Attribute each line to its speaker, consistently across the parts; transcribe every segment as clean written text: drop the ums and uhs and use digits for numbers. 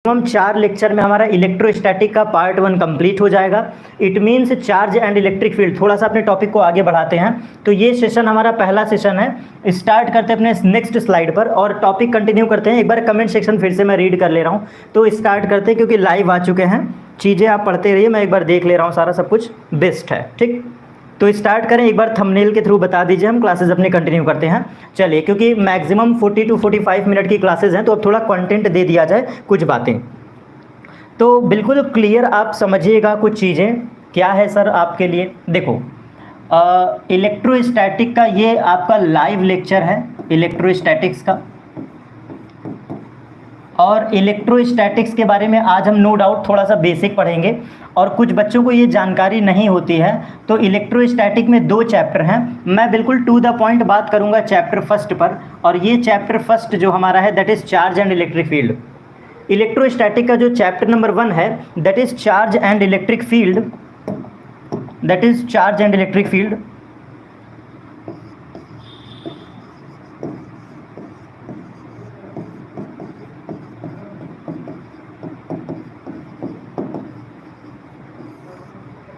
Speaker 1: हम 4 लेक्चर में हमारा इलेक्ट्रोस्टैटिक का पार्ट 1 कंप्लीट हो जाएगा। It means charge and electric field. थोड़ा सा अपने टॉपिक को आगे बढ़ाते हैं। तो ये सेशन हमारा पहला सेशन है। स्टार्ट करते हैं अपने नेक्स्ट स्लाइड पर और टॉपिक कंटिन्यू करते हैं। एक बार कमेंट सेक्शन फिर से मैं रीड कर ले रहा हूँ, तो स्टार्ट करते हैं क्योंकि लाइव आ चुके हैं। चीज़ें आप पढ़ते रहिए, मैं एक बार देख ले रहा हूँ, सारा सब कुछ बेस्ट है। ठीक, तो स्टार्ट करें। एक बार थंबनेल के थ्रू बता दीजिए, हम क्लासेस अपने कंटिन्यू करते हैं। चलिए, क्योंकि मैक्सिमम 40 to 45 मिनट की क्लासेस हैं, तो अब थोड़ा कंटेंट दे दिया जाए, कुछ बातें तो बिल्कुल क्लियर आप समझिएगा। कुछ चीज़ें क्या है सर आपके लिए, देखो इलेक्ट्रोस्टैटिक का ये आपका लाइव लेक्चर है इलेक्ट्रोस्टैटिक्स का। और इलेक्ट्रोस्टैटिक्स के बारे में आज हम नो डाउट थोड़ा सा बेसिक पढ़ेंगे, और कुछ बच्चों को ये जानकारी नहीं होती है। तो इलेक्ट्रोस्टैटिक में 2 चैप्टर हैं। मैं बिल्कुल टू द पॉइंट बात करूंगा चैप्टर फर्स्ट पर, और ये चैप्टर फर्स्ट जो हमारा है that is charge and electric field. Electrostatic का जो चैप्टर नंबर 1 है that is charge and electric field, that is charge and electric field.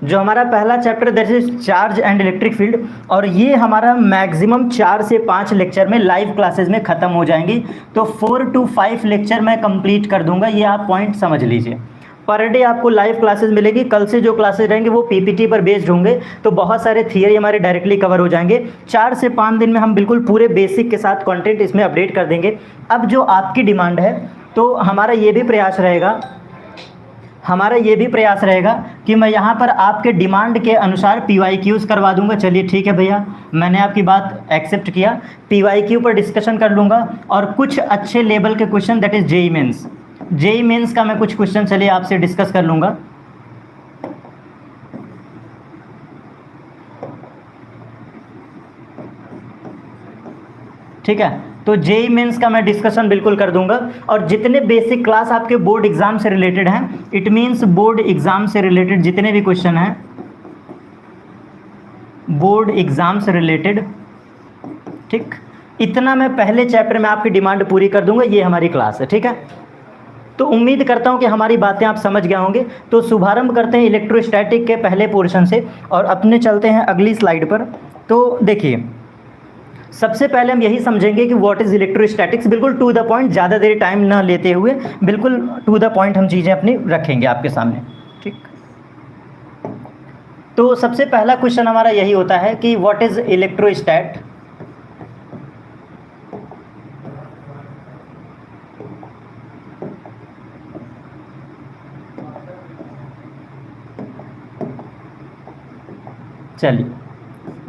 Speaker 1: जो हमारा पहला chapter that is charge and electric field, और ये हमारा मैक्सिमम 4 से 5 लेक्चर में लाइव क्लासेस में ख़त्म हो जाएंगी। तो 4 to 5 लेक्चर मैं कंप्लीट कर दूंगा, ये आप पॉइंट समझ लीजिए। पर डे आपको लाइव क्लासेस मिलेगी। कल से जो क्लासेस रहेंगे वो पीपीटी पर बेस्ड होंगे, तो बहुत सारे थियरी हमारे डायरेक्टली कवर हो जाएंगे। 4 से 5 दिन में हम बिल्कुल पूरे बेसिक के साथ कंटेंट इसमें अपडेट कर देंगे। अब जो आपकी डिमांड है, तो हमारा ये भी प्रयास रहेगा कि मैं यहाँ पर आपके डिमांड के अनुसार PYQs करवा दूंगा। चलिए ठीक है भैया, मैंने आपकी बात एक्सेप्ट किया। PYQ पर डिस्कशन कर लूँगा, और कुछ अच्छे लेवल के question that is JEE Mains का मैं कुछ क्वेश्चन चलिए आपसे डिस्कस कर लूँगा। ठीक है, तो जेई मेंस का मैं डिस्कशन बिल्कुल कर दूंगा। और जितने बेसिक क्लास आपके बोर्ड एग्जाम से रिलेटेड हैं, इट मींस बोर्ड एग्जाम से रिलेटेड जितने भी क्वेश्चन हैं, बोर्ड एग्जाम से रिलेटेड, ठीक, इतना मैं पहले चैप्टर में आपकी डिमांड पूरी कर दूंगा। ये हमारी क्लास है, ठीक है। तो उम्मीद करता हूं कि हमारी बातें आप समझ गए होंगे। तो शुभारंभ करते हैं इलेक्ट्रोस्टैटिक के पहले पोर्शन से, और अपने चलते हैं अगली स्लाइड पर। तो देखिए, सबसे पहले हम यही समझेंगे कि व्हाट इज़ इलेक्ट्रोस्टैटिक्स। बिल्कुल टू द पॉइंट, ज़्यादा देर टाइम ना लेते हुए बिल्कुल टू द पॉइंट हम चीज़ें अपनी रखेंगे आपके सामने, ठीक। तो सबसे पहला क्वेश्चन हमारा यही होता है कि व्हाट इज़ इलेक्ट्रोस्टैट। चलिए,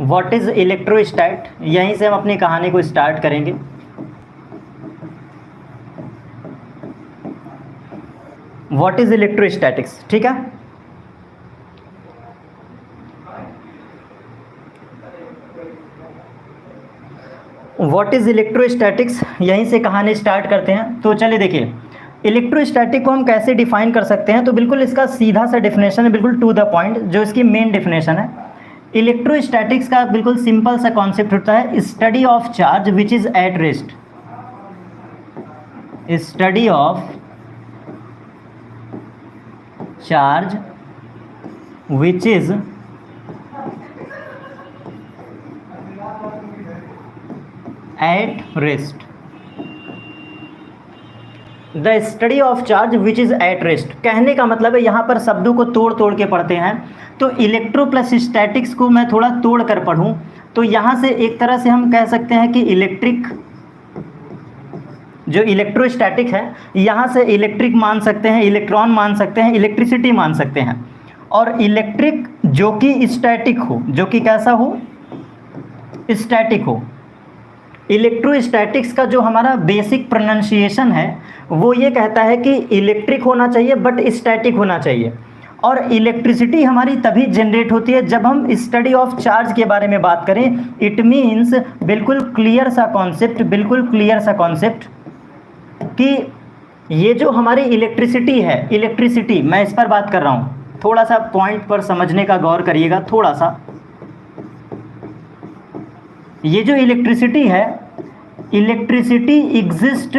Speaker 1: व्हाट इज़ इलेक्ट्रोस्टैट, यहीं से हम अपनी कहानी को स्टार्ट करेंगे। व्हाट इज़ इलेक्ट्रोस्टैटिक्स, ठीक है। व्हाट इज़ इलेक्ट्रोस्टैटिक्स, यहीं से कहानी स्टार्ट करते हैं। तो चलिए देखिए, इलेक्ट्रोस्टैटिक को हम कैसे डिफाइन कर सकते हैं। तो बिल्कुल इसका सीधा सा डेफिनेशन है, बिल्कुल टू द पॉइंट, जो इसकी मेन डेफिनेशन है। इलेक्ट्रोस्टैटिक्स का बिल्कुल सिंपल सा कॉन्सेप्ट होता है, study of charge which is at rest, study of charge which is at rest, the study of charge which is at rest. कहने का मतलब है, यहाँ पर शब्दों को तोड़ तोड़ के पढ़ते हैं। तो इलेक्ट्रो प्लस स्टैटिक्स को मैं थोड़ा तोड़ कर पढ़ूँ, तो यहाँ से एक तरह से हम कह सकते हैं कि इलेक्ट्रिक, जो इलेक्ट्रोस्टैटिक है, यहाँ से इलेक्ट्रिक मान सकते हैं, इलेक्ट्रॉन मान सकते हैं, इलेक्ट्रिसिटी मान सकते हैं। और इलेक्ट्रिक जो कि स्टैटिक हो, जो कि कैसा हो, स्टैटिक हो। इलेक्ट्रोस्टैटिक्स का जो हमारा बेसिक प्रोनाउंसिएशन है वो ये कहता है कि इलेक्ट्रिक होना चाहिए बट स्टैटिक होना चाहिए। और इलेक्ट्रिसिटी हमारी तभी जनरेट होती है जब हम स्टडी ऑफ चार्ज के बारे में बात करें। इट मीन्स बिल्कुल क्लियर सा कॉन्सेप्ट, बिल्कुल क्लियर सा कॉन्सेप्ट कि ये जो हमारी इलेक्ट्रिसिटी है, इलेक्ट्रिसिटी मैं इस पर बात कर रहा हूँ, थोड़ा सा पॉइंट पर समझने का गौर करिएगा थोड़ा सा। ये जो इलेक्ट्रिसिटी है, electricity exist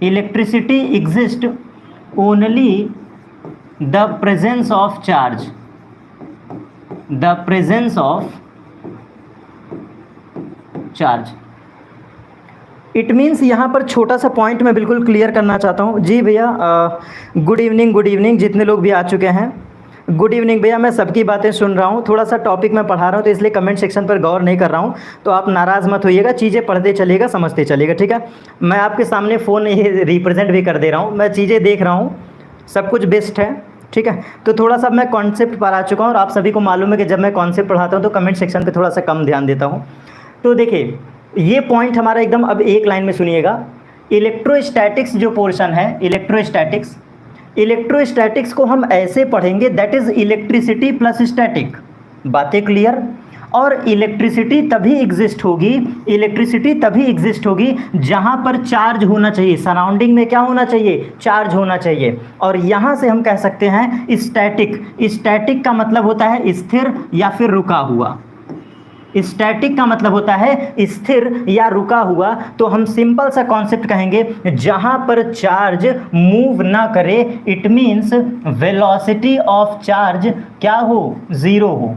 Speaker 1: electricity exist only the presence of charge, the presence of charge. It means यहाँ पर छोटा सा पॉइंट मैं बिल्कुल क्लियर करना चाहता हूँ। जी भैया गुड इवनिंग जितने लोग भी आ चुके हैं, गुड इवनिंग भैया। मैं सबकी बातें सुन रहा हूँ, थोड़ा सा टॉपिक मैं पढ़ा रहा हूँ तो इसलिए कमेंट सेक्शन पर गौर नहीं कर रहा हूँ, तो आप नाराज़ मत होइएगा, चीज़ें पढ़ते चलिएगा, समझते चलिएगा, ठीक है। मैं आपके सामने फ़ोन ये रिप्रेजेंट भी कर दे रहा हूँ, मैं चीज़ें देख रहा हूँ, सब कुछ बेस्ट है, ठीक है। तो थोड़ा सा मैं कॉन्सेप्ट पर आ चुका हूँ और आप सभी को मालूम है कि जब मैं कॉन्सेप्ट पढ़ाता हूँ तो कमेंट सेक्शन पर थोड़ा सा कम ध्यान देता हूँ। तो देखिए ये पॉइंट हमारा एकदम, अब एक लाइन में सुनिएगा। इलेक्ट्रोस्टैटिक्स जो पोर्शन है, इलेक्ट्रोस्टैटिक्स को हम ऐसे पढ़ेंगे, that is electricity plus static. बातें क्लियर? और इलेक्ट्रिसिटी तभी एग्जिस्ट होगी जहां पर चार्ज होना चाहिए, सराउंडिंग में क्या होना चाहिए, चार्ज होना चाहिए। और यहां से हम कह सकते हैं स्टैटिक का मतलब होता है स्थिर या फिर रुका हुआ। स्टैटिक का मतलब होता है स्थिर या रुका हुआ। तो हम सिंपल सा कॉन्सेप्ट कहेंगे, जहां पर चार्ज मूव ना करे, it means velocity of charge क्या हो, जीरो हो।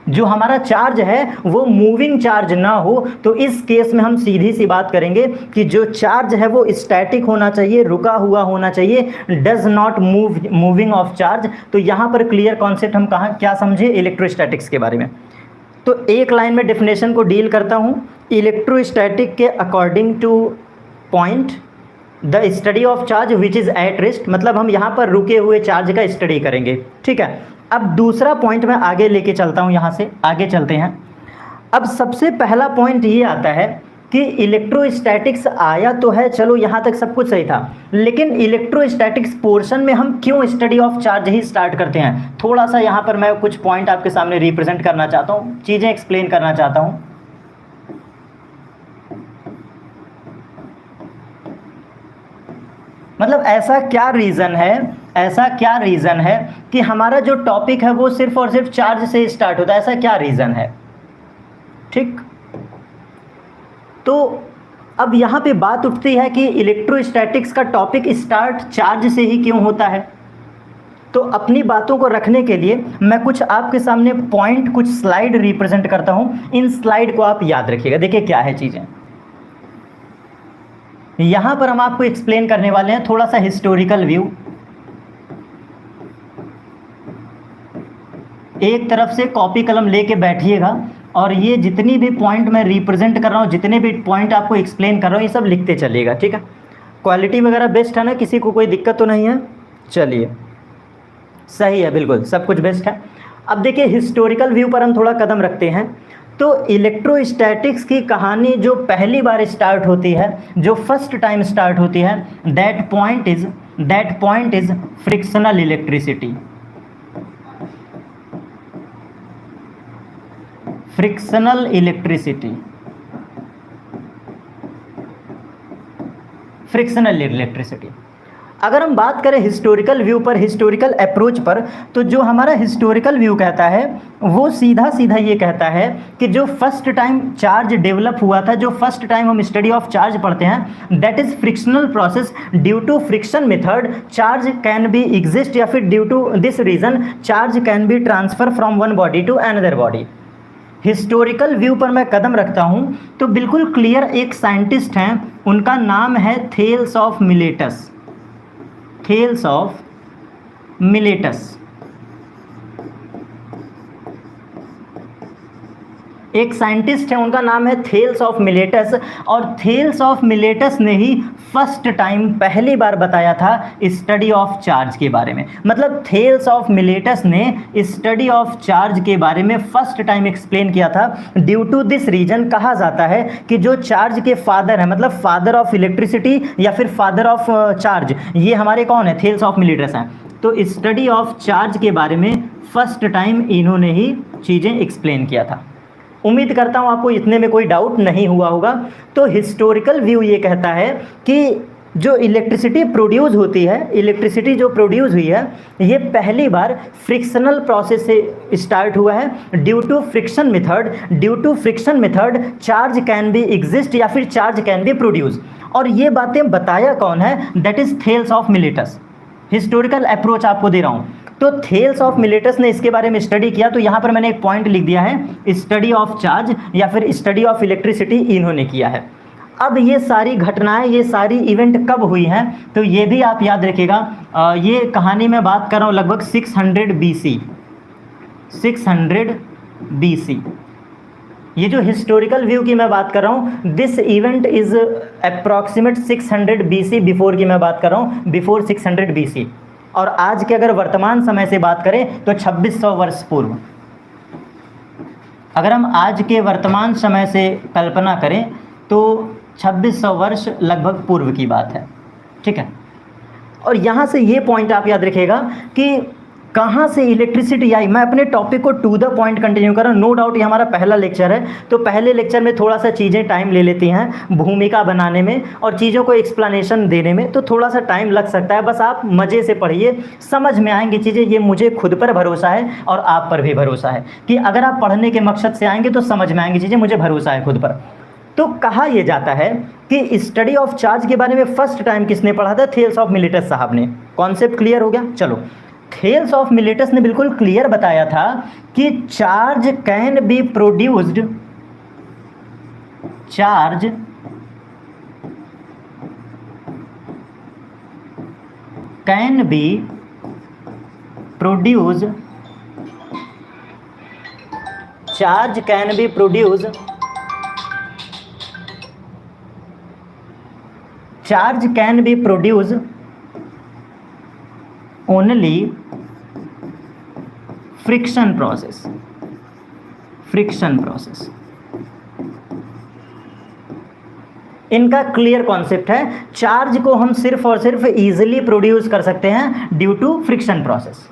Speaker 1: जो हमारा चार्ज है वो मूविंग चार्ज ना हो, तो इस केस में हम सीधी सी बात करेंगे कि जो चार्ज है वो स्टैटिक होना चाहिए, रुका हुआ होना चाहिए, does not moving of charge. तो यहाँ पर क्लियर कॉन्सेप्ट हम कहाँ क्या समझे इलेक्ट्रोस्टैटिक्स के बारे में। तो एक लाइन में डेफिनेशन को डील करता हूँ। इलेक्ट्रोस्टैटिक के according two point the study of charge which is at rest, मतलब हम यहाँ पर रुके हुए चार्ज का स्टडी करेंगे, ठीक है। अब दूसरा पॉइंट मैं आगे लेके चलता हूँ, यहाँ से आगे चलते हैं। अब सबसे पहला पॉइंट ये आता है कि इलेक्ट्रोस्टैटिक्स आया तो है, चलो यहाँ तक सब कुछ सही था, लेकिन इलेक्ट्रोस्टैटिक्स पोर्शन में हम क्यों study of charge he start करते हैं। थोड़ा सा यहाँ पर मैं कुछ पॉइंट आपके सामने रिप्रेजेंट करना चाहता हूँ, चीज़ें एक्सप्लेन करना चाहता हूँ। मतलब ऐसा क्या रीज़न है कि हमारा जो टॉपिक है वो सिर्फ और सिर्फ चार्ज से स्टार्ट होता है, ऐसा क्या रीज़न है, ठीक। तो अब यहाँ पे बात उठती है कि इलेक्ट्रोस्टैटिक्स का टॉपिक स्टार्ट चार्ज से ही क्यों होता है। तो अपनी बातों को रखने के लिए मैं कुछ आपके सामने पॉइंट, कुछ स्लाइड रिप्रेजेंट करता हूँ। इन स्लाइड को आप याद रखिएगा। देखिए क्या है चीज़ें, यहाँ पर हम आपको एक्सप्लेन करने वाले हैं थोड़ा सा हिस्टोरिकल व्यू। एक तरफ से कॉपी कलम लेके बैठिएगा और ये जितनी भी पॉइंट मैं रिप्रेजेंट कर रहा हूँ, जितने भी पॉइंट आपको एक्सप्लेन कर रहा हूँ, ये सब लिखते चलिएगा, ठीक है। क्वालिटी वगैरह बेस्ट है ना, किसी को कोई दिक्कत तो नहीं है? चलिए सही है, बिल्कुल सब कुछ बेस्ट है। अब देखिए हिस्टोरिकल व्यू पर हम थोड़ा कदम रखते हैं। तो इलेक्ट्रोस्टैटिक्स की कहानी जो पहली बार स्टार्ट होती है, जो फर्स्ट टाइम स्टार्ट होती है, that point is frictional electricity. Frictional electricity. अगर हम बात करें हिस्टोरिकल व्यू पर, हिस्टोरिकल अप्रोच पर, तो जो हमारा हिस्टोरिकल व्यू कहता है वो सीधा सीधा ये कहता है कि जो फर्स्ट टाइम चार्ज डेवलप हुआ था, जो फर्स्ट टाइम हम स्टडी ऑफ चार्ज पढ़ते हैं, that is frictional process. Due to friction method charge can be exist, या फिर due to this reason charge can be transfer from one body to another body. Historical view पर मैं कदम रखता हूं तो बिल्कुल क्लियर एक साइंटिस्ट हैं, उनका नाम है थेल्स ऑफ मिलेटस। एक साइंटिस्ट है, उनका नाम है थेल्स ऑफ मिलेटस, और थेल्स ऑफ मिलेटस ने ही फर्स्ट टाइम पहली बार बताया था स्टडी ऑफ चार्ज के बारे में। मतलब थेल्स ऑफ मिलेटस ने स्टडी ऑफ चार्ज के बारे में फर्स्ट टाइम एक्सप्लेन किया था। ड्यू टू दिस रीजन कहा जाता है कि जो चार्ज के फादर है, मतलब फादर ऑफ इलेक्ट्रिसिटी या फिर फादर ऑफ चार्ज, ये हमारे कौन है, थेल्स ऑफ मिलेटस हैं। तो स्टडी ऑफ चार्ज के बारे में फर्स्ट टाइम इन्होंने ही चीज़ें एक्सप्लेन किया था। उम्मीद करता हूँ आपको इतने में कोई डाउट नहीं हुआ होगा। तो हिस्टोरिकल व्यू ये कहता है कि जो इलेक्ट्रिसिटी प्रोड्यूस होती है, इलेक्ट्रिसिटी जो प्रोड्यूस हुई है, ये पहली बार फ्रिक्शनल प्रोसेस से स्टार्ट हुआ है। Due to friction method charge can be exist या फिर चार्ज कैन बी प्रोड्यूस। और ये बातें बताया कौन है? That is Thales of Miletus. Historical approach आपको दे रहा हूँ। तो थेल्स ऑफ मिलेटस ने इसके बारे में स्टडी किया। तो यहाँ पर मैंने एक पॉइंट लिख दिया है, स्टडी ऑफ चार्ज या फिर स्टडी ऑफ इलेक्ट्रिसिटी इन्होंने किया है। अब ये सारी घटनाएं, ये सारी इवेंट कब हुई हैं? तो ये भी आप याद रखिएगा, ये कहानी में बात कर रहा हूँ लगभग 600 BC, 600 BC। ये जो हिस्टोरिकल व्यू की मैं बात कर रहा हूँ, this event is approximate 600 BC before की मैं बात कर रहा हूँ, बिफोर 600 BC। और आज के अगर वर्तमान समय से बात करें तो 2600 वर्ष पूर्व। अगर हम आज के वर्तमान समय से कल्पना करें तो 2600 वर्ष लगभग पूर्व की बात है, ठीक है। और यहाँ से ये पॉइंट आप याद रखिएगा कि कहाँ से इलेक्ट्रिसिटी आई। मैं अपने टॉपिक को टू द पॉइंट कंटिन्यू कर रहा हूँ। नो डाउट ये हमारा पहला लेक्चर है, तो पहले लेक्चर में थोड़ा सा चीज़ें टाइम ले लेती हैं भूमिका बनाने में और चीज़ों को एक्सप्लेनेशन देने में, तो थोड़ा सा टाइम लग सकता है। बस आप मज़े से पढ़िए, समझ में आएंगी चीज़ें। ये मुझे खुद पर भरोसा है और आप पर भी भरोसा है कि अगर आप पढ़ने के मकसद से आएंगे तो समझ में आएंगी चीज़ें, मुझे भरोसा है खुद पर। तो कहा यह जाता है कि स्टडी ऑफ चार्ज के बारे में फर्स्ट टाइम किसने पढ़ा था? थेल्स ऑफ मिलेटस साहब ने। कॉन्सेप्ट क्लियर हो गया? चलो, थेल्स ऑफ मिलेटस ने बिल्कुल क्लियर बताया था कि charge can be produced, charge can be produce, charge can be produce, charge can be produce only friction process, friction process. इनका क्लियर कॉन्सेप्ट है, चार्ज को हम सिर्फ और सिर्फ इजीली प्रोड्यूस कर सकते हैं ड्यू टू फ्रिक्शन प्रोसेस।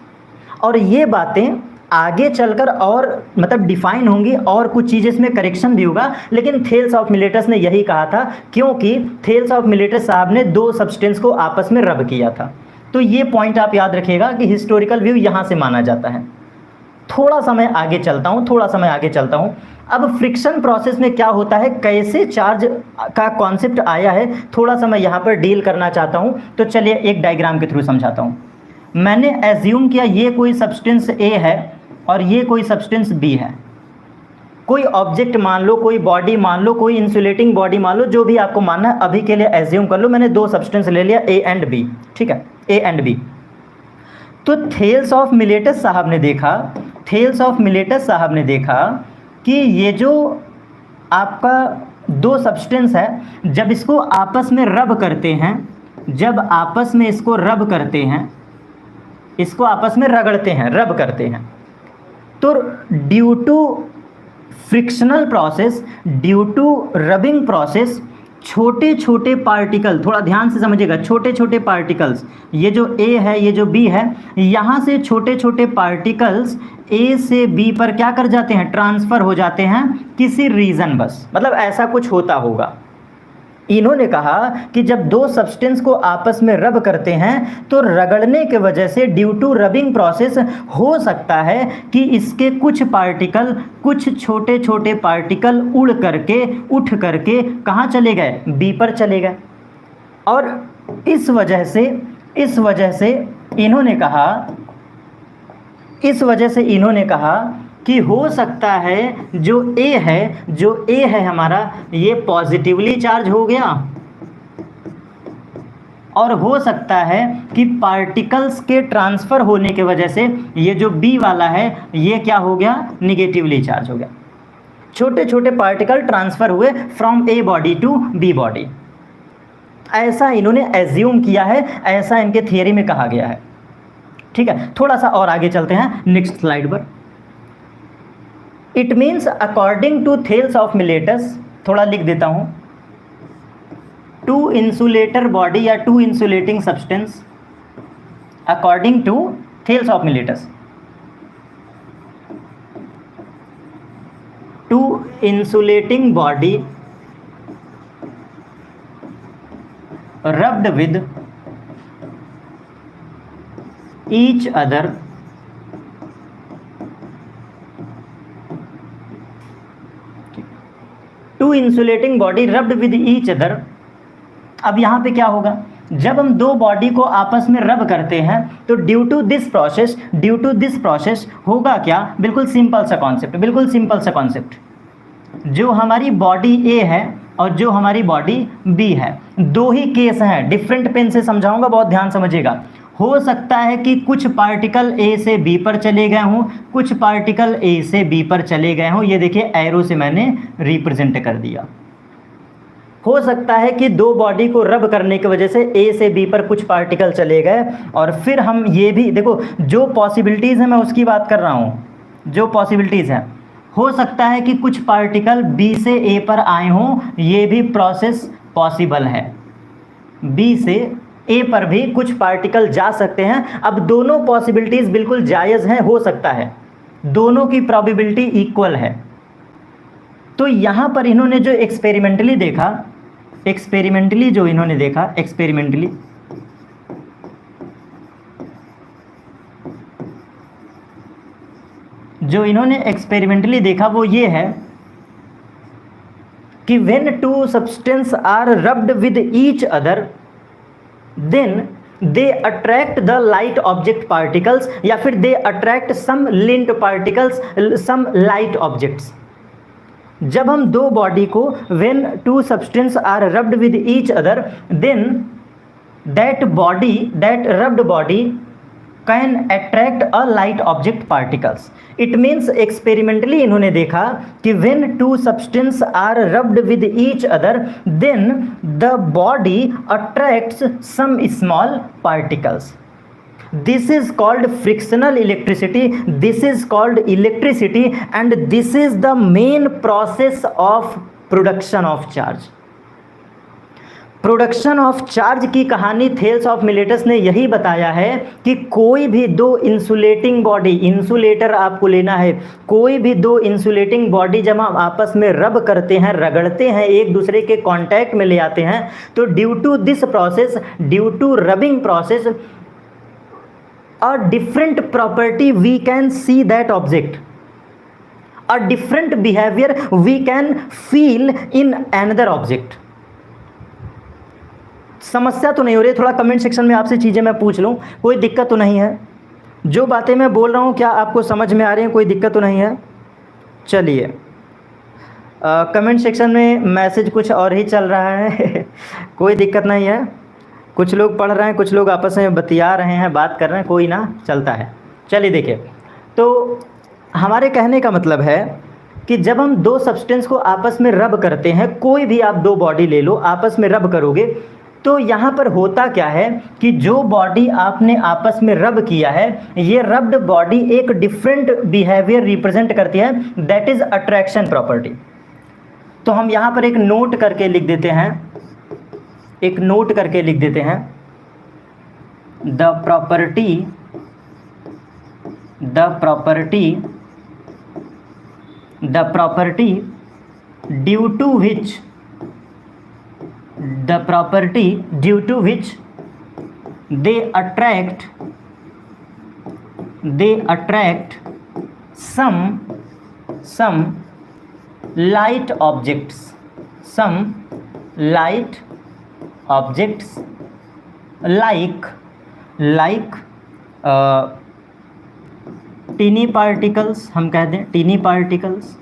Speaker 1: और ये बातें आगे चलकर और मतलब डिफाइन होंगी और कुछ चीज़ें इसमें करेक्शन भी होगा, लेकिन थेल्स ऑफ मिलेटस ने यही कहा था क्योंकि थेल्स ऑफ मिलेटस साहब ने दो सब्सटेंस को आपस में रब किया था। तो ये पॉइंट आप याद रखिएगा कि हिस्टोरिकल व्यू यहाँ से माना जाता है। थोड़ा समय आगे चलता हूँ, थोड़ा समय आगे चलता हूँ। अब फ्रिक्शन प्रोसेस में क्या होता है, कैसे चार्ज का कॉन्सेप्ट आया है, थोड़ा सा मैं यहाँ पर डील करना चाहता हूँ। तो चलिए एक डायग्राम के थ्रू समझाता हूँ। मैंने एज्यूम किया ये कोई सब्सटेंस ए है और ये कोई सब्सटेंस बी है। कोई ऑब्जेक्ट मान लो, कोई बॉडी मान लो, कोई इंसुलेटिंग बॉडी मान लो, जो भी आपको मानना है अभी के लिए एज्यूम कर लो। मैंने दो सब्सटेंस ले लिया, ए एंड बी, ठीक है, ए एंड बी। तो थेल्स ऑफ मिलेटस साहब ने देखा, थेल्स ऑफ मिलेटस साहब ने देखा कि ये जो आपका दो सब्सटेंस है, जब इसको आपस में रब करते हैं, जब आपस में इसको रब करते हैं, इसको आपस में रगड़ते हैं, रब करते हैं, तो due to frictional process, due to rubbing process, छोटे छोटे पार्टिकल, थोड़ा ध्यान से समझिएगा, छोटे छोटे पार्टिकल्स, ये जो ए है, ये जो बी है, यहाँ से छोटे छोटे पार्टिकल्स ए से बी पर क्या कर जाते हैं, ट्रांसफ़र हो जाते हैं किसी रीज़न बस, मतलब ऐसा कुछ होता होगा। इन्होंने कहा कि जब दो सब्सटेंस को आपस में रब करते हैं तो रगड़ने के वजह से ड्यू टू रबिंग प्रोसेस हो सकता है कि इसके कुछ पार्टिकल, कुछ छोटे छोटे पार्टिकल उड़ करके, उठ करके कहाँ चले गए, बी पर चले गए। और इस वजह से इन्होंने कहा, इस वजह से इन्होंने कहा कि हो सकता है जो ए है हमारा, ये पॉजिटिवली चार्ज हो गया, और हो सकता है कि पार्टिकल्स के ट्रांसफ़र होने के वजह से ये जो बी वाला है ये क्या हो गया, निगेटिवली चार्ज हो गया। छोटे छोटे पार्टिकल ट्रांसफ़र हुए from A body to B body, ऐसा इन्होंने एज्यूम किया है, ऐसा इनके थियरी में कहा गया है। ठीक है, थोड़ा सा और आगे चलते हैं नेक्स्ट स्लाइड पर। It means according to Thales of Miletus, थोड़ा लिख देता हूं, टू इंसुलेटर बॉडी या two insulating substance, according to Thales of Miletus, two insulating body rubbed with each other two insulating body rubbed with each other अब यहाँ पे क्या होगा, जब हम दो बॉडी को आपस में रब करते हैं तो ड्यू टू दिस प्रोसेस होगा क्या, बिल्कुल सिंपल सा कॉन्सेप्ट, जो हमारी बॉडी ए है और जो हमारी बॉडी बी है, दो ही केस हैं, डिफरेंट पेन से समझाऊंगा, बहुत ध्यान समझिएगा। हो सकता है कि कुछ पार्टिकल ए से बी पर चले गए हों, कुछ पार्टिकल ए से बी पर चले गए हों, ये देखिए एरो से मैंने रिप्रेजेंट कर दिया। हो सकता है कि दो बॉडी को रब करने की वजह से ए से बी पर कुछ पार्टिकल चले गए, और फिर हम ये भी देखो, जो पॉसिबिलिटीज़ हैं मैं उसकी बात कर रहा हूँ, जो पॉसिबिलिटीज़ हैं, हो सकता है कि कुछ पार्टिकल बी से ए पर आए हों, ये भी प्रोसेस पॉसिबल है, बी से ए पर भी कुछ पार्टिकल जा सकते हैं। अब दोनों पॉसिबिलिटीज़ बिल्कुल जायज़ हैं, हो सकता है, दोनों की प्रोबेबिलिटी इक्वल है। तो यहाँ पर इन्होंने जो एक्सपेरिमेंटली देखा वो ये है कि when two substance are rubbed with each other then they attract the light object particles, या फिर they attract some lint particles, some light objects. जब हम दो बॉडी को when two substance are rubbed with each other then that rubbed body can attract a light object particles. It means experimentally इन्होंने देखा कि when two substance are rubbed with each other then the body attracts some small particles. This is called frictional electricity, this is called electricity, and this is the main process of production of charge. Production of charge की कहानी Thales of Miletus ने यही बताया है कि कोई भी दो इंसुलेटिंग बॉडी, इंसुलेटर आपको लेना है, कोई भी दो इंसुलेटिंग बॉडी जब हम आपस में रब करते हैं, रगड़ते हैं, एक दूसरे के कांटेक्ट में ले आते हैं, तो due to this process, due to rubbing process, a different property we can see that object, a different behavior we can feel in another object। समस्या तो नहीं हो रही, थोड़ा कमेंट सेक्शन में आपसे चीज़ें मैं पूछ लूँ, कोई दिक्कत तो नहीं है? जो बातें मैं बोल रहा हूँ क्या आपको समझ में आ रही हैं, कोई दिक्कत तो नहीं है? चलिए, कमेंट सेक्शन में मैसेज कुछ और ही चल रहा है कोई दिक्कत नहीं है, कुछ लोग पढ़ रहे हैं, कुछ लोग आपस में बतिया रहे हैं, बात कर रहे हैं, कोई ना, चलता है। चलिए देखिए, तो हमारे कहने का मतलब है कि जब हम दो सब्सटेंस को आपस में रब करते हैं, कोई भी आप दो बॉडी ले लो, आपस में रब करोगे, तो यहाँ पर होता क्या है कि जो बॉडी आपने आपस में रब किया है, ये रब्ड बॉडी एक डिफरेंट बिहेवियर रिप्रेजेंट करती है, दैट इज़ अट्रैक्शन प्रॉपर्टी। तो हम यहाँ पर एक नोट करके लिख देते हैं, the property due to which they attract some light objects, like teeny particles, हम कह दें teeny particles,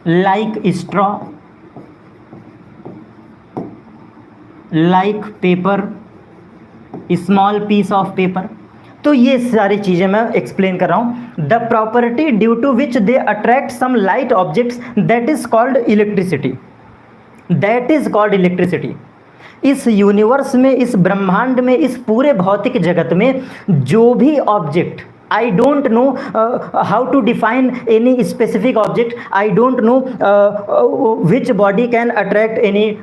Speaker 1: like straw, like paper, small piece of paper। तो ये सारी चीज़ें मैं एक्सप्लेन कर रहा हूँ। The property due to which they attract some light objects, that is called electricity, इस यूनिवर्स में, इस ब्रह्मांड में, इस पूरे भौतिक जगत में जो भी object, I don't know how to define any specific object, I don't know which body can attract any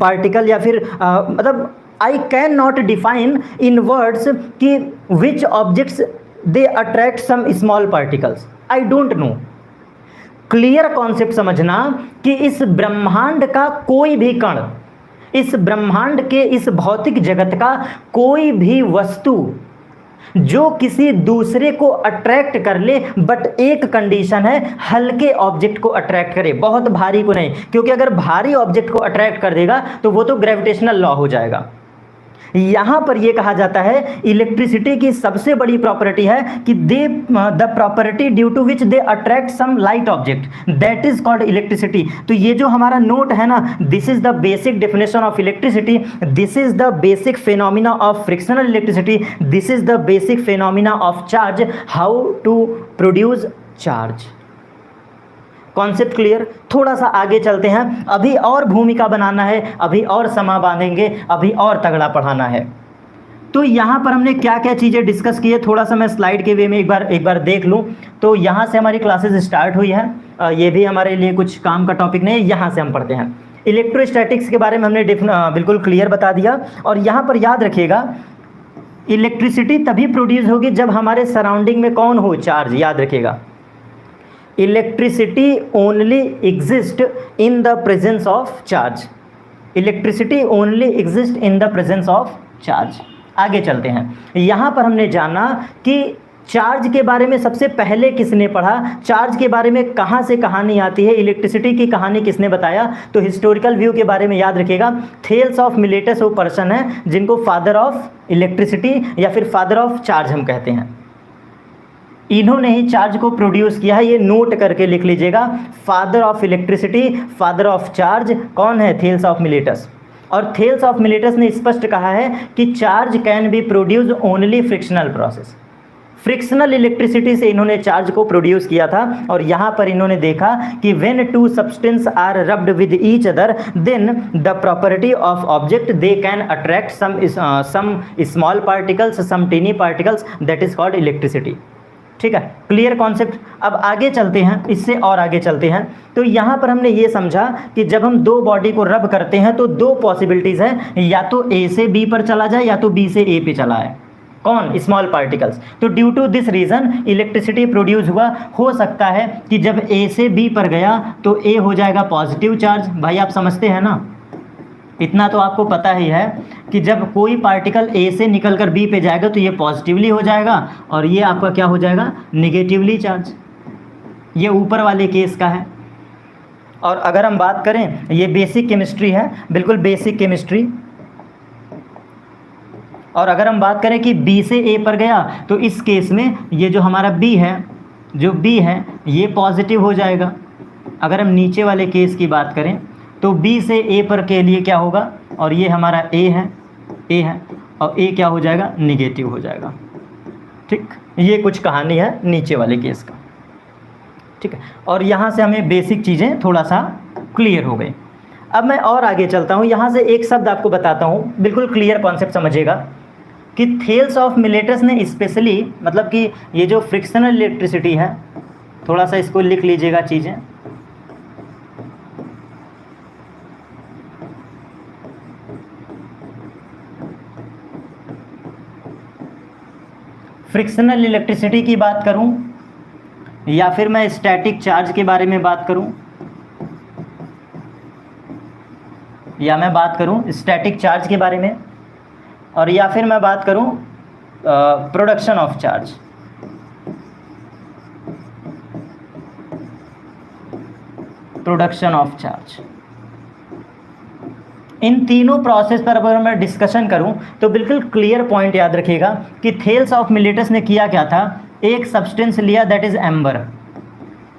Speaker 1: particle, या फिर मतलब I cannot define in words कि which objects they attract some small particles, I don't know। Clear concept समझना कि इस ब्रह्मांड का कोई भी कण, इस ब्रह्मांड के, इस भौतिक जगत का कोई भी वस्तु जो किसी दूसरे को अट्रैक्ट कर ले, बट एक कंडीशन है, हल्के ऑब्जेक्ट को अट्रैक्ट करे, बहुत भारी को नहीं, क्योंकि अगर भारी ऑब्जेक्ट को अट्रैक्ट कर देगा तो वो तो ग्रेविटेशनल लॉ हो जाएगा। यहां पर यह कहा जाता है इलेक्ट्रिसिटी की सबसे बड़ी प्रॉपर्टी है कि the property due to which they attract some light object, that is called electricity. तो ये जो हमारा नोट है ना, this is the basic definition of electricity, this is the basic phenomena of frictional electricity, this is the basic phenomena of charge, how to produce charge. Concept clear? थोड़ा सा आगे चलते हैं, अभी और भूमिका बनाना है, अभी और समा बांधेंगे, अभी और तगड़ा पढ़ाना है। तो यहाँ पर हमने क्या क्या चीज़ें डिस्कस की है, थोड़ा सा मैं स्लाइड के वे में एक बार देख लूँ। तो यहाँ से हमारी क्लासेस स्टार्ट हुई है, ये भी हमारे लिए कुछ काम का टॉपिक नहीं है। यहाँ से हम पढ़ते हैं इलेक्ट्रोस्टैटिक्स के बारे में, हमने बिल्कुल क्लियर बता दिया। और यहाँ पर याद रखिएगा, इलेक्ट्रिसिटी तभी प्रोड्यूस होगी जब हमारे सराउंडिंग में कौन हो? चार्ज। याद रखिएगा, electricity only exist in the presence of charge, electricity only exist in the presence of charge. आगे चलते हैं, यहाँ पर हमने जाना कि चार्ज के बारे में सबसे पहले किसने पढ़ा, चार्ज के बारे में कहाँ से कहानी आती है, इलेक्ट्रिसिटी की कहानी किसने बताया। तो हिस्टोरिकल व्यू के बारे में याद रखिएगा, थेल्स ऑफ मिलेटस वो पर्सन है जिनको फादर ऑफ इलेक्ट्रिसिटी या फिर फादर ऑफ चार्ज हम कहते हैं। इन्होंने ही चार्ज को प्रोड्यूस किया है, ये नोट करके लिख लीजिएगा। Father of electricity, father of charge कौन है? Thales of Miletus. और थेल्स ऑफ मिलेटस ने स्पष्ट कहा है कि charge can be produce only frictional process, frictional electricity से इन्होंने चार्ज को प्रोड्यूस किया था। और यहाँ पर इन्होंने देखा कि when two substance are rubbed with each other, then the property of object they can attract some small particles, some tiny particles, that is called electricity. ठीक है, क्लियर कॉन्सेप्ट। अब आगे चलते हैं, इससे और आगे चलते हैं। तो यहाँ पर हमने ये समझा कि जब हम दो बॉडी को रब करते हैं तो दो पॉसिबिलिटीज़ हैं, या तो ए से बी पर चला जाए या तो बी से ए पे चला है। कौन? Small particles. तो due to this reason electricity produce हुआ। हो सकता है कि जब ए से बी पर गया तो ए हो जाएगा पॉजिटिव चार्ज। भाई आप समझते हैं ना, इतना तो आपको पता ही है कि जब कोई पार्टिकल ए से निकलकर बी पे जाएगा तो ये पॉजिटिवली हो जाएगा और ये आपका क्या हो जाएगा? Negatively charge. ये ऊपर वाले केस का है। और अगर हम बात करें, ये बेसिक केमिस्ट्री है, बिल्कुल बेसिक केमिस्ट्री। और अगर हम बात करें कि बी से ए पर गया तो इस केस में ये जो हमारा बी है, जो बी है ये पॉजिटिव हो जाएगा। अगर हम नीचे वाले केस की बात करें तो बी से ए पर के लिए क्या होगा, और ये हमारा ए है और ए क्या हो जाएगा? निगेटिव हो जाएगा। ठीक, ये कुछ कहानी है नीचे वाले केस का। ठीक है, और यहाँ से हमें बेसिक चीज़ें थोड़ा सा क्लियर हो गई। अब मैं और आगे चलता हूँ, यहाँ से एक शब्द आपको बताता हूँ, बिल्कुल क्लियर कॉन्सेप्ट समझिएगा कि थेल्स ऑफ मिलेटस ने स्पेशली, मतलब कि ये जो फ्रिक्शनल इलेक्ट्रिसिटी है, थोड़ा सा इसको लिख लीजिएगा चीज़ें। फ्रिक्शनल इलेक्ट्रिसिटी की बात करूं या फिर मैं स्टैटिक चार्ज के बारे में बात करूं, या मैं बात करूं स्टैटिक चार्ज के बारे में, और या फिर मैं बात करूं production of charge. Production of charge, इन तीनों प्रोसेस पर अगर मैं डिस्कशन करूं तो बिल्कुल क्लियर पॉइंट याद रखिएगा कि थेल्स ऑफ मिलेटस ने किया क्या था, एक सब्सटेंस लिया दैट इज एम्बर।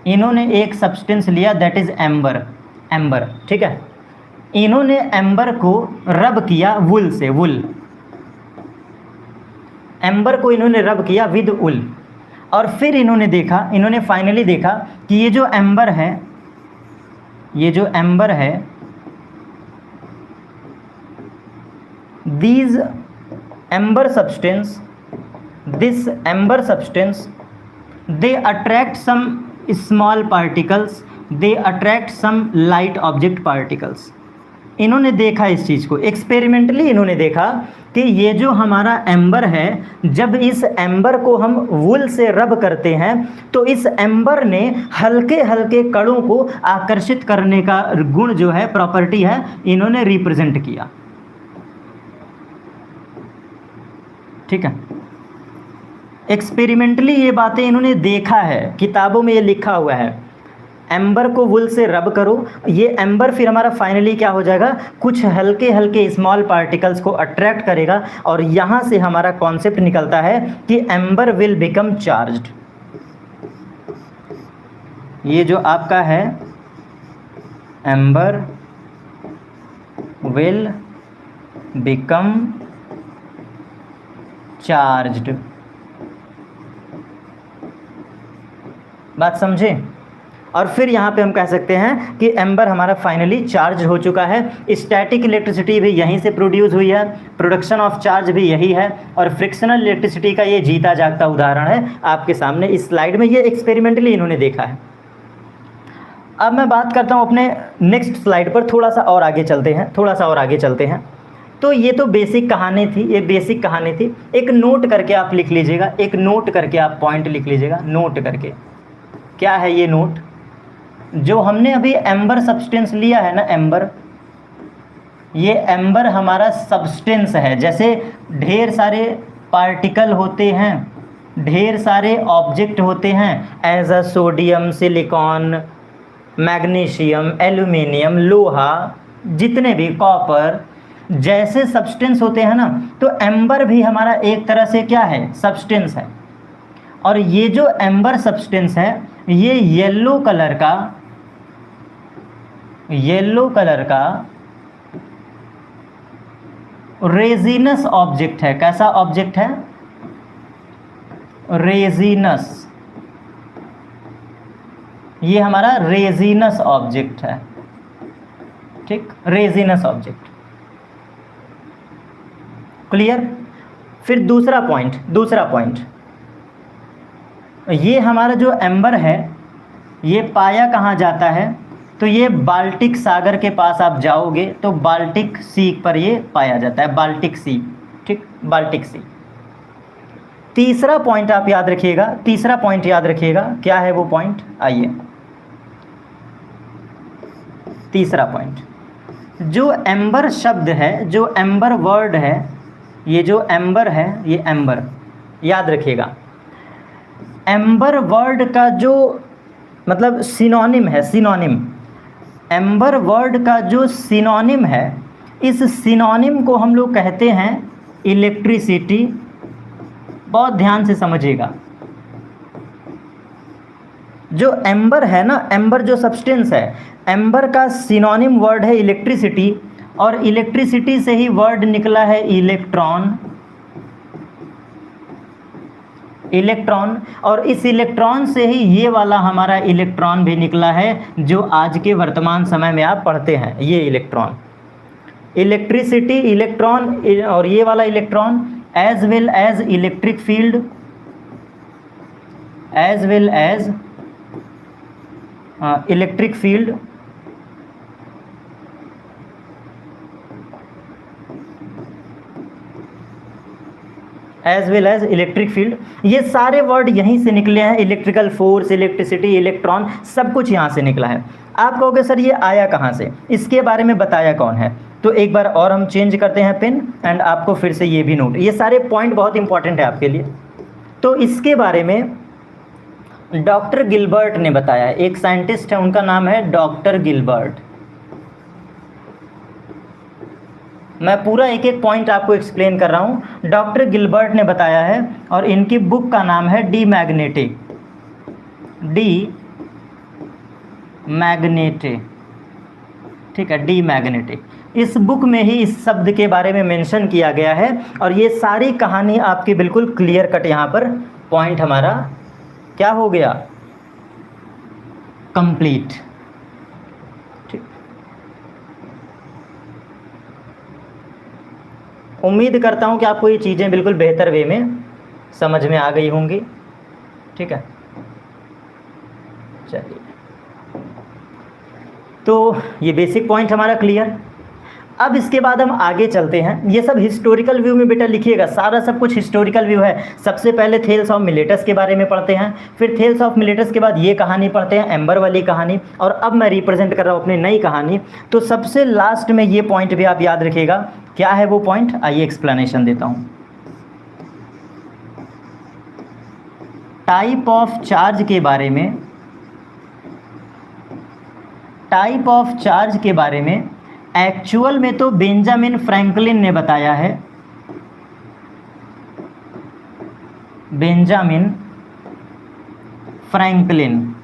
Speaker 1: इन्होंने एक सब्सटेंस लिया दैट इज एम्बर। ठीक है, इन्होंने एम्बर को रब किया वुल से, वुल, एम्बर को इन्होंने रब किया विद वुल। और फिर इन्होंने फाइनली देखा कि ये जो एम्बर है, these amber substance, this amber substance, they attract some small particles, they attract some light object particles। इन्होंने देखा इस चीज़ को एक्सपेरिमेंटली, इन्होंने देखा कि ये जो हमारा एम्बर है, जब इस एम्बर को हम वुल से रब करते हैं तो इस एम्बर ने हल्के हल्के कणों को आकर्षित करने का गुण जो है, प्रॉपर्टी है, इन्होंने रिप्रेजेंट किया। ठीक है, एक्सपेरिमेंटली ये बातें इन्होंने देखा है, किताबों में ये लिखा हुआ है। एम्बर को वुल से रब करो, ये एम्बर फिर हमारा फाइनली क्या हो जाएगा, कुछ हल्के हल्के स्मॉल पार्टिकल्स को अट्रैक्ट करेगा और यहाँ से हमारा कॉन्सेप्ट निकलता है कि एम्बर विल बिकम चार्ज्ड। ये जो आपका है एम्बर विल बिकम चार्ज्ड, बात समझे। और फिर यहाँ पे हम कह सकते हैं कि एम्बर हमारा फाइनली चार्ज हो चुका है। स्टैटिक इलेक्ट्रिसिटी भी यहीं से प्रोड्यूस हुई है, प्रोडक्शन ऑफ चार्ज भी यही है, और फ्रिक्शनल इलेक्ट्रिसिटी का ये जीता जागता उदाहरण है आपके सामने इस स्लाइड में। ये एक्सपेरिमेंटली इन्होंने देखा है। अब मैं बात करता हूँ अपने नेक्स्ट स्लाइड पर, थोड़ा सा और आगे चलते हैं। तो ये तो बेसिक कहानी थी, ये बेसिक कहानी थी। एक नोट करके आप लिख लीजिएगा, एक नोट करके आप पॉइंट लिख लीजिएगा, नोट करके। क्या है ये नोट? जो हमने अभी एम्बर सब्सटेंस लिया है ना, एम्बर, ये एम्बर हमारा सब्सटेंस है। जैसे ढेर सारे पार्टिकल होते हैं, ढेर सारे ऑब्जेक्ट होते हैं, as a sodium, silicon, magnesium, aluminium, लोहा, जितने भी, कॉपर, जैसे सब्सटेंस होते हैं ना, तो एम्बर भी हमारा एक तरह से क्या है, सब्सटेंस है। और ये जो एम्बर सब्सटेंस है, ये येलो कलर का रेजिनस ऑब्जेक्ट है। कैसा ऑब्जेक्ट है? रेजिनस। ये हमारा रेजिनस ऑब्जेक्ट है, ठीक, रेजिनस ऑब्जेक्ट। क्लियर? फिर दूसरा पॉइंट, ये हमारा जो एम्बर है, ये पाया कहाँ जाता है? तो ये बाल्टिक सागर के पास आप जाओगे तो बाल्टिक सी पर ये पाया जाता है, बाल्टिक सी, ठीक, बाल्टिक सी। तीसरा पॉइंट आप याद रखिएगा, क्या है वो पॉइंट? आइए, तीसरा पॉइंट, जो एम्बर शब्द है, जो एम्बर वर्ड है, ये जो एम्बर है, ये एम्बर, याद रखिएगा, एम्बर वर्ड का जो मतलब सिनोनिम है, एम्बर वर्ड का जो सिनोनिम है, इस सिनोनिम को हम लोग कहते हैं इलेक्ट्रिसिटी। बहुत ध्यान से समझिएगा, जो एम्बर है ना, एम्बर जो सब्सटेंस है, एम्बर का सिनोनिम वर्ड है इलेक्ट्रिसिटी, और इलेक्ट्रिसिटी से ही वर्ड निकला है इलेक्ट्रॉन, और इस इलेक्ट्रॉन से ही ये वाला हमारा इलेक्ट्रॉन भी निकला है जो आज के वर्तमान समय में आप पढ़ते हैं। ये इलेक्ट्रॉन, इलेक्ट्रिसिटी, इलेक्ट्रॉन, और ये वाला electron, as well as electric field, as well as electric field, as well as electric field, ये सारे वर्ड यहीं से निकले हैं। इलेक्ट्रिकल फोर्स, इलेक्ट्रिसिटी, इलेक्ट्रॉन, सब कुछ यहाँ से निकला है। आप कहोगे सर ये आया कहाँ से, इसके बारे में बताया कौन है? तो एक बार और हम चेंज करते हैं पेन, एंड आपको फिर से ये भी नोट, ये सारे पॉइंट बहुत इंपॉर्टेंट है आपके लिए। तो इसके बारे में डॉक्टर गिलबर्ट ने बताया, एक साइंटिस्ट है, उनका नाम है डॉक्टर गिलबर्ट। मैं पूरा एक एक पॉइंट आपको एक्सप्लेन कर रहा हूँ। डॉक्टर गिलबर्ट ने बताया है, और इनकी बुक का नाम है डी मैग्नेटे, ठीक है, डी मैग्नेटे। इस बुक में ही इस शब्द के बारे में मेंशन किया गया है, और ये सारी कहानी आपकी बिल्कुल क्लियर कट यहाँ पर पॉइंट हमारा क्या हो गया, कंप्लीट। ठीक, उम्मीद करता हूँ कि आपको ये चीज़ें बिल्कुल बेहतर वे में समझ में आ गई होंगी। ठीक है, चलिए, तो ये बेसिक पॉइंट हमारा क्लियर। अब इसके बाद हम आगे चलते हैं। ये सब हिस्टोरिकल व्यू में बेटा लिखिएगा, सारा सब कुछ हिस्टोरिकल व्यू है। सबसे पहले थेल्स ऑफ मिलेटस के बारे में पढ़ते हैं, फिर थेल्स ऑफ मिलेटस के बाद ये कहानी पढ़ते हैं, एम्बर वाली कहानी, और अब मैं रिप्रेजेंट कर रहा हूँ अपनी नई कहानी। तो सबसे लास्ट में ये पॉइंट भी आप याद रखिएगा। क्या है वो पॉइंट, आइए एक्सप्लेनेशन देता हूँ। टाइप ऑफ चार्ज के बारे में, टाइप ऑफ चार्ज के बारे में एक्चुअल में तो बेंजामिन फ्रैंकलिन ने बताया है, बेंजामिन फ्रैंकलिन।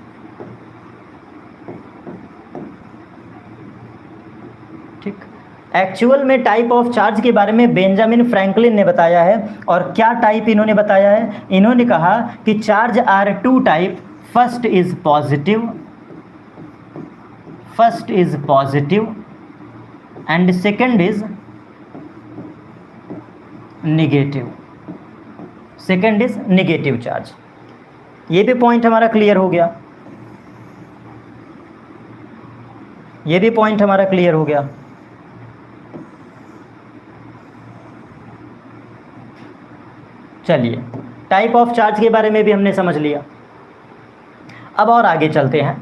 Speaker 1: ठीक, एक्चुअल में टाइप ऑफ चार्ज के बारे में बेंजामिन फ्रैंकलिन ने बताया है। और क्या टाइप इन्होंने बताया है? इन्होंने कहा कि charge are two type, first is positive, first is positive and second is negative, second is negative charge. ये भी पॉइंट हमारा क्लियर हो गया, ये भी पॉइंट हमारा क्लियर हो गया। चलिए, टाइप ऑफ चार्ज के बारे में भी हमने समझ लिया। अब और आगे चलते हैं।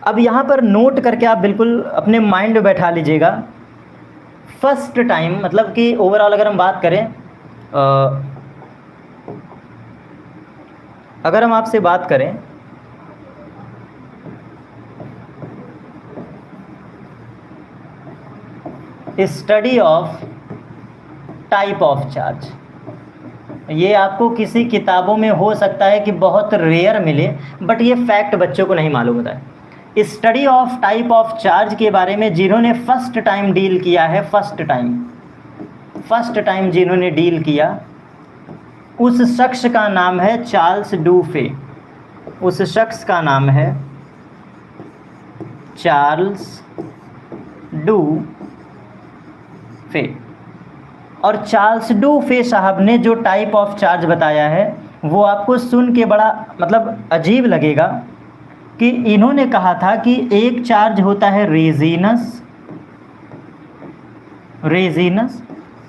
Speaker 1: अब यहाँ पर नोट करके आप बिल्कुल अपने माइंड में बैठा लीजिएगा। फर्स्ट टाइम मतलब कि ओवरऑल अगर हम बात करें, अगर हम आपसे बात करें study of type of charge, ये आपको किसी किताबों में हो सकता है कि बहुत रेयर मिले, बट ये फैक्ट बच्चों को नहीं मालूम होता है। Study of type of charge के बारे में जिन्होंने फर्स्ट टाइम डील किया है, फर्स्ट टाइम जिन्होंने डील किया, उस शख्स का नाम है चार्ल्स डूफे। उस शख्स का नाम है चार्ल्स डूफे। और चार्ल्स डूफे साहब ने जो टाइप ऑफ चार्ज बताया है वो आपको सुन के बड़ा मतलब अजीब लगेगा कि इन्होंने कहा था कि एक चार्ज होता है रेजिनस, रेजिनस,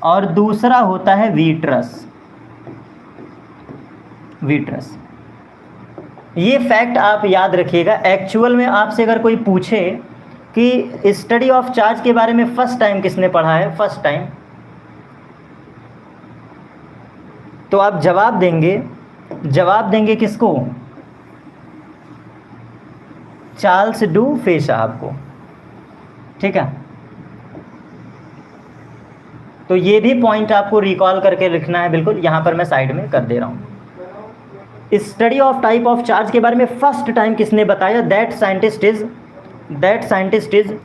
Speaker 1: और दूसरा होता है वीट्रस, वीट्रस। ये फैक्ट आप याद रखिएगा। एक्चुअल में आपसे अगर कोई पूछे कि स्टडी ऑफ चार्ज के बारे में फर्स्ट टाइम किसने पढ़ा है, फर्स्ट टाइम, तो आप जवाब देंगे किसको? चार्ल्स डूफे साहब को। ठीक है, तो ये भी पॉइंट आपको रिकॉल करके लिखना है। बिल्कुल यहाँ पर मैं साइड में कर दे रहा हूँ। Study of type of charge के बारे में फर्स्ट टाइम किसने बताया? That scientist is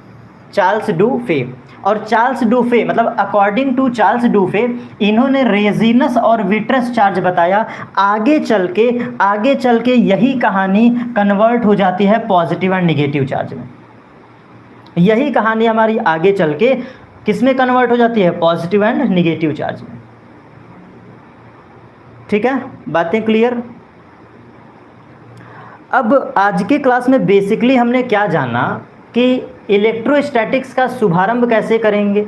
Speaker 1: Charles Dufay. और चार्ल्स डूफे मतलब अकॉर्डिंग टू चार्ल्स डूफे इन्होंने रेजिनस और विट्रस चार्ज बताया। आगे चल के यही कहानी कन्वर्ट हो जाती है पॉजिटिव एंड निगेटिव चार्ज में। यही कहानी हमारी आगे चल के किस में कन्वर्ट हो जाती है? पॉजिटिव एंड निगेटिव चार्ज में। ठीक है, बातें क्लियर? अब आज के क्लास में बेसिकली हमने क्या जाना कि इलेक्ट्रोस्टैटिक्स का शुभारंभ कैसे करेंगे।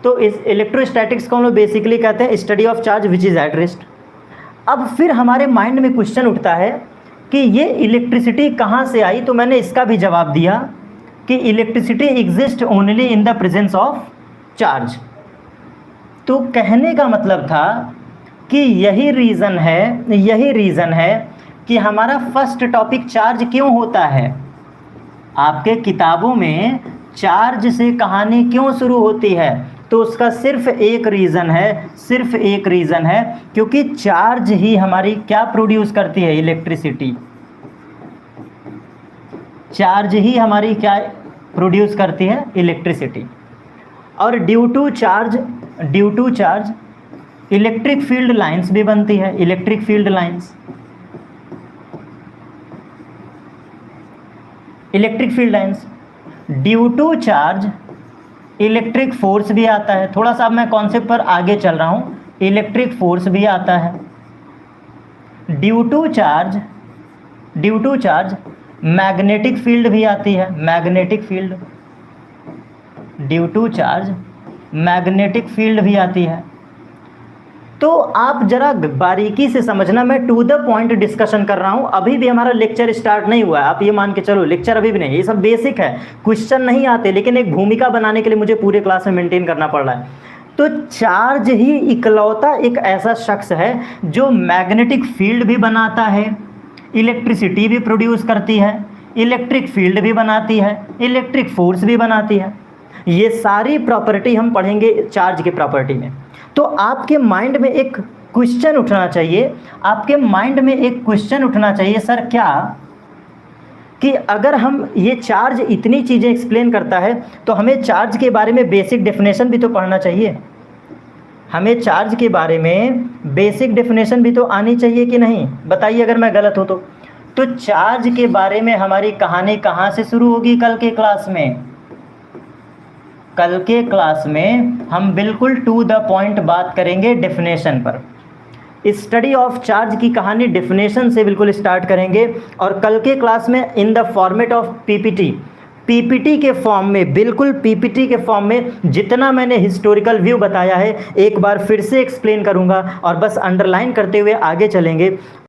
Speaker 1: तो इस इलेक्ट्रोस्टैटिक्स को हम लोग बेसिकली कहते हैं study of charge which is at rest. अब फिर हमारे माइंड में क्वेश्चन उठता है कि ये इलेक्ट्रिसिटी कहाँ से आई। तो मैंने इसका भी जवाब दिया कि electricity exist only in the presence of charge. तो कहने का मतलब था कि यही रीज़न है कि हमारा फर्स्ट टॉपिक चार्ज क्यों होता है। आपके किताबों में चार्ज से कहानी क्यों शुरू होती है? तो उसका सिर्फ एक रीज़न है, क्योंकि चार्ज ही हमारी क्या प्रोड्यूस करती है? इलेक्ट्रिसिटी। चार्ज ही हमारी क्या प्रोड्यूस करती है? इलेक्ट्रिसिटी। और due to charge electric field lines भी बनती है। Electric field lines due to charge electric force भी आता है। थोड़ा सा अब मैं कॉन्सेप्ट पर आगे चल रहा हूँ। इलेक्ट्रिक फोर्स भी आता है। Due to charge magnetic field भी आती है। Magnetic field, due to charge magnetic field भी आती है। तो आप जरा बारीकी से समझना, मैं टू द पॉइंट डिस्कशन कर रहा हूँ। अभी भी हमारा लेक्चर स्टार्ट नहीं हुआ है, आप ये मान के चलो लेक्चर अभी भी नहीं। ये सब बेसिक है, क्वेश्चन नहीं आते, लेकिन एक भूमिका बनाने के लिए मुझे पूरे क्लास में मेंटेन करना पड़ रहा है। तो चार्ज ही इकलौता एक ऐसा शख्स है जो मैग्नेटिक फील्ड भी बनाता है, इलेक्ट्रिसिटी भी प्रोड्यूस करती है, इलेक्ट्रिक फील्ड भी बनाती है, इलेक्ट्रिक फोर्स भी बनाती है। ये सारी प्रॉपर्टी हम पढ़ेंगे चार्ज के प्रॉपर्टी में। तो आपके माइंड में एक क्वेश्चन उठना चाहिए, आपके माइंड में एक क्वेश्चन उठना चाहिए, सर क्या कि अगर हम ये चार्ज इतनी चीज़ें एक्सप्लेन करता है तो हमें चार्ज के बारे में बेसिक डेफिनेशन भी तो पढ़ना चाहिए, हमें चार्ज के बारे में बेसिक डेफिनेशन भी तो आनी चाहिए कि नहीं? बताइए अगर मैं गलत हूँ तो चार्ज के बारे में हमारी कहानी कहाँ से शुरू होगी? कल के क्लास में। कल के क्लास में हम बिल्कुल टू द पॉइंट बात करेंगे डेफिनेशन पर। स्टडी ऑफ चार्ज की कहानी डेफिनेशन से बिल्कुल स्टार्ट करेंगे और कल के क्लास में in the format of PPT के फॉर्म में, बिल्कुल पीपीटी के फॉर्म में जितना मैंने हिस्टोरिकल व्यू बताया है एक बार फिर से एक्सप्लेन करूंगा और बस अंडरलाइन करते हुए आगे चलेंगे।